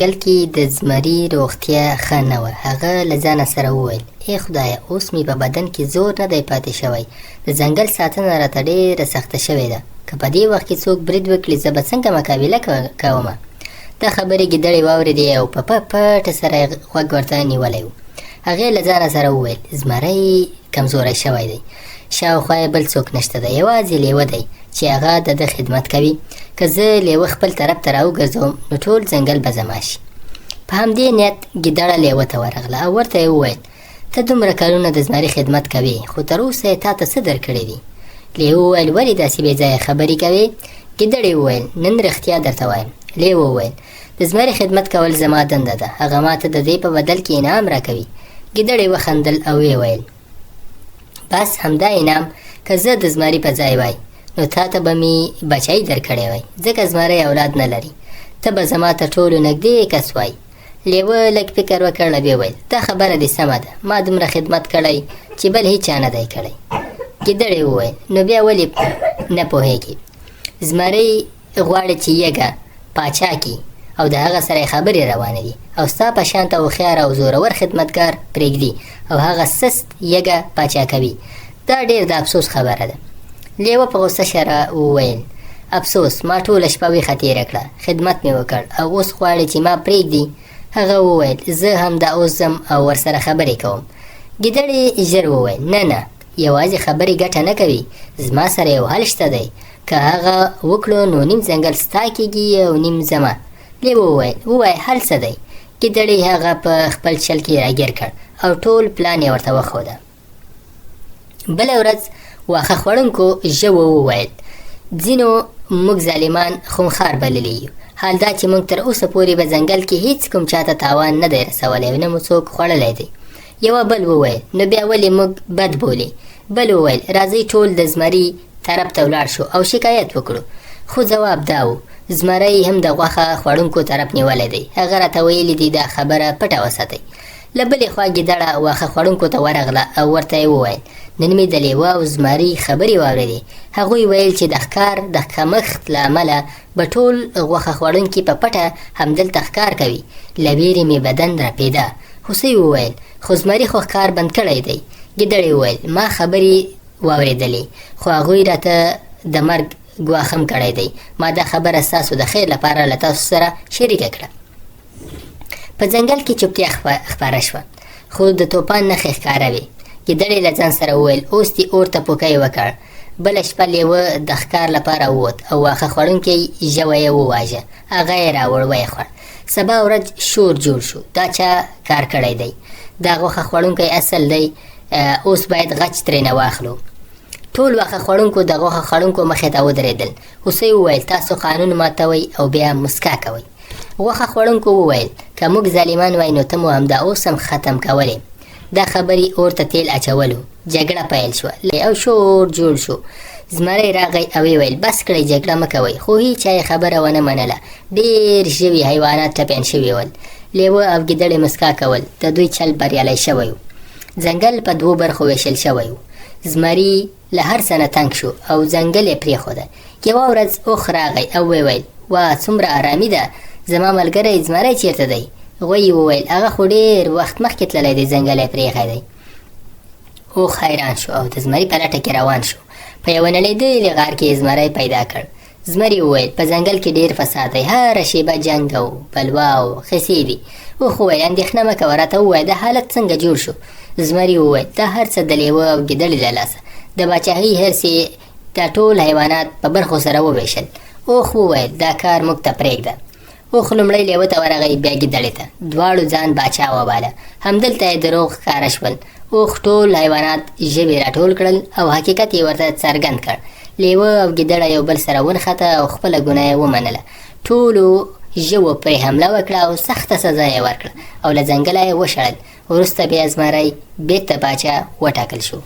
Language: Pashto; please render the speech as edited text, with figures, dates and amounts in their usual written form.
ځنګل کې د زمري روغتیا ښه نه وه. هغه له ځانه سره وویل: ای خدایه، اوس مې په بدن کې زور نه دی پاتې شوی. د ځنګل ساتنه راته ډېره سخته شوې ده. که په دې وخت کې څوک برید وکړي، زه به څنګه مقابله کومه؟ دا خبرې ګیدړې واورېدې او په پټه سره یې غوږ ورته نیولی و. هغې له ځانه سره وویل: زمری کمزوری شوی دی، شاوخوا یې بل څوک نشته دی، یوازې لیوه دی چې هغه د ده خدمت کوي. که زه لیوه خپل طرف ته راوګرځوم نو ټول ځنګل به زما شي. په همدې نیت ګیدړه لیوه ته ورغله او ورته یې وویل: ته دومره کلونه د زمري خدمت کوې، خو تر اوسه یې تا ته څه درکړي دي؟ لیوه وویل: ولې داسې بې ځایه خبرې کوې؟ ګیدړې وویل: نن رښتیا درته وایم. لیوه وویل: د زمري خدمت کول زما دنده ده، هغه ماته د دې په بدل کې انعام راکوي. ګیدړې وخندل او ویې ویل: بس همدا انعام که زه د زمري په ځای وای نو تا ته به مې بچی درکړی وای، ځکه زمری اولاد نه لري. ته به زما تر ټولو نږدې کس وای. لیوه لږ فکر وکړ، ویې ویل: دا خبره دې سمه ده، ما دومره خدمت کړی چې بل هیچا نه دی کړی. ګیدړې وویل: نو بیا ولې نه پوهېږې؟ زمری غواړي چې یږه پاچا کي او د هغه سره خبرې روانې دي، او ستا په شانته هوښیار او زورور خدمتګار پرېږدي او هغه سست یږه پاچا کوي. دا ډېر د افسوس خبره ده. لیوه په غوسه سره وویل: افسوس، ما ټوله شپه ویښه تېره کړه، خدمت مې وکړ او اوس غواړې چې ما پرېږدي؟ هغه وویل: زه هم دا اوس ځم او ورسره خبرې کوم. ګیدړې ژر وویل: نه، یوازې خبرې ګټه نه کوي، زما سره یو حل شته دی. که هغه وکړو نو نیم ځنګل ستا کېږي او نیم زما. لیوه وویل: ووایه، حل څه دی؟ ګیدړې هغه په خپل چل کې راګیر کړ او ټول پلان یې ورته وښوده. بله ورځ واښه خوړونکو ژوو وویل: ځینو موږ ظالمان خونخوار بللي یو، حال دا چې موږ تر اوسه پورې په ځنګل کې هیڅ کوم چاته تاوان نه دی رسولی، نه مو څوک خوړلی دی. یوه بل وویل: نو بیا ولې موږ بد بولې؟ بل وویل: راځئ ټول د زمري طرف ته ولاړ شو او شکایت وکړو. خو ځواب دا و: زمری هم د غوښه خوړونکو طرف نیولی دی، هغه راته ویلي دي دا خبره پټه وساتئ. له بلې خوا ګیدړه واښه خوړونکو ته ورغله او ورته یې وویل: نن مې د لیوه او زمري خبرې واورېدې. هغوی ویل چې د ښکار د کمښت له امله به ټول غوښه خوړونکي په پټه همدلته ښکار کوي. له ویرې مې بدن رپېده. هوسۍ وویل: خو زمري خو ښکار بند کړی دی. ګیدړې وویل: ما خبرې واورېدلې، خو هغوی راته د مرګ ګواښ هم کړی دی. ما دا خبره ستاسو د خیر لپاره له تاسو سره شریکه کړه. په ځنګل کې چوپتیا خپره شوه، خو د توپان نښې ښکاره وې. ګیدړې له ځان سره وویل: اوس دې اور ته پوکی وکړ. بله شپه لیوه د ښکار لپاره ووت او واښه خوړونکی ژوه یې وواژه، هغه یې راوړ ویې خوړ. سبا ورځ شور جوړ شو: دا چا کار کړی دی؟ دا غوښه خوړونکی اصل دی، اوس باید غچ ترېنه واخلو. ټول واښه خوړونکو د غوښه خوړونکو مخې ته ودرېدل. هوسۍ وویل: تاسو قانون ماتوئ او بیا مسکا کوئ. غوښه خوړونکو وویل: که موږ ظالمان وای نو ته مو همدا اوس هم ختم کولې. دا خبرې اور ته تیل اچولو. جګړه پیل شوه او شور جوړ شو. زمری راغی او ویل: بس کړئ، جګړه مه کوئ. خو هیچا یې خبره ونه منله. ډېر ژوي حیوانات ټپیان شوي ول. لیوه او ګیدړې مسکا کول. د دوی چل بریالی شوی و. ځنګل په 2 برخو ویشل شوی و. زمري له هر څه نه تنګ شو او ځنګل یې پرېښوده. یوه ورځ اوښ راغی او ویل: وا، څومره ارامي ده، زما ملګری زمری چیرته دی؟ غوی وویل: هغه خو ډېر وخت مخکې تللی دی، ځنګل یې پرېښی دی. اوښ حیران شو او د زمري په لټه کې روان شو. په یوه نړېدلي غار کې یې زمری پیدا کړ. زمري وویل: په ځنګل کې ډېر فساد دی، هره شیبه جنګ او بلوا او خسې دي. اوښ وویل: اندېښنه مه کوه، راته ووایه دا حالت څنګه جوړ شو؟ زمري وویل: دا هر څه د لیوه او ګیدړې له لاسه، د باچاهۍ هرڅ یې دا ټول حیوانات په برخو سره وویشل. اوښ وویل: دا کار موږ ته پرېږده. اوښ لومړی لیوه ته ورغی، بیا ګیدړې ته. دواړو ځان باچا وباله. همدلته یې دروغ ښکاره شول. اوښ ټول حیوانات ژوي راټول کړل او حقیقت یې ورته څرګند کړ. لیوه او ګیدړه یو بل سره ونښته او خپله ګناه یې ومنله. ټولو ژوو پرې حمله وکړه او سخته سزا یې ورکړه او له ځنګله یې وشړل. وروسته بیا زمری بېرته پاچا وټاکل شو.